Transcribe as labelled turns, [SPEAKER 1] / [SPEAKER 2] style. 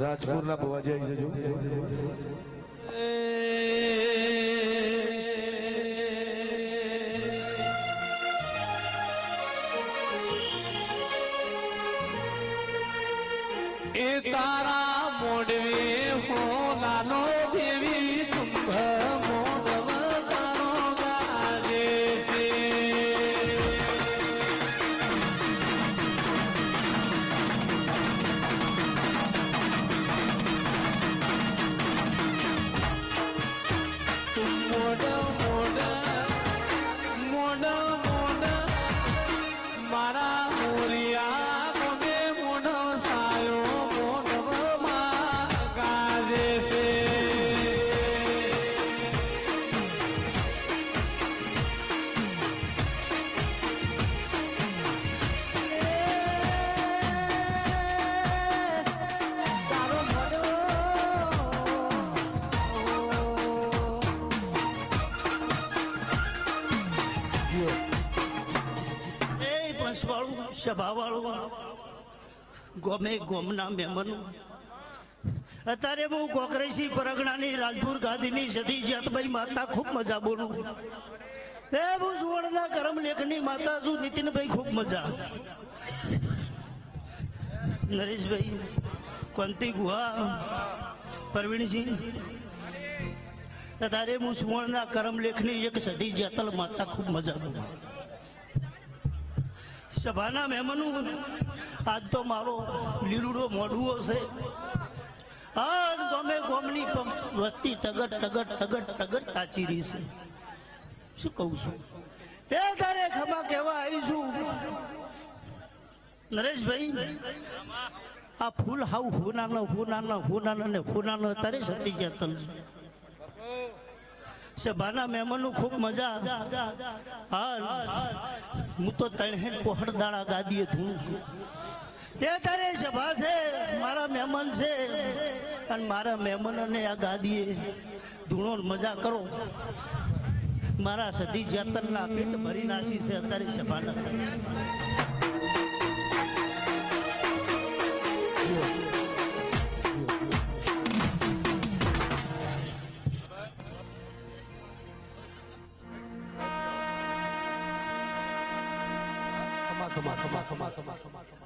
[SPEAKER 1] રાજપુરના બવાજી આવી જજો.
[SPEAKER 2] એ તારા મોડવે હો નાનો દેવી ચુંબ મોડવ તારો ગાજે છે. મોડ મોડ મોડ મોડ મારા મોરિયા કોને મોઢ સાયો મોઢમાં ગાજે છે.
[SPEAKER 3] સભાવાળું ગોમે ગોમના મહેમાનો અત્યારે હું કોકરેશી પરગણાની રાજપુર ગાદીની સતી જાતભાઈ માતા ખૂબ મજા બોલું. એ હું સુવર્ણના કરમલેખની માતા છું નીતિનભાઈ ખૂબ મજા. નરેશભાઈ કોંતી ગુહા પ્રવીણસિંહ અત્યારે હું સુવર્ણના કરમલેખની એક સતી જાતલ માતા ખૂબ મજા બોલું. સભાના મહેમાનો આજ તો મારો લીલુડો મોઢુઓ છે. હા ગમે ગોમની વસ્તી ટગટ ટગટ ટગટ ટગટ તાચી રહી છે. શું કહું છું એ તારે ખમા કહેવા આવી છું નરેશભાઈ. આ ફૂલ હાવ હુનાનો તારે સતી જાતલ સભાના મહેમાનો ખૂબ મજા. હા હું તો તણહેન પહોળદાળા ગાદીએ ધૂણું છું. તે તારે સભા છે મારા મહેમાન છે અને મારા મહેમાનોને આ ગાદીએ ધૂણો મજા કરો. મારા સતી જાતરના પેટ ભરી નાસી છે અત્યારે સભાના.
[SPEAKER 1] ખમા ખમા ખમા ખમા ખમા ખમા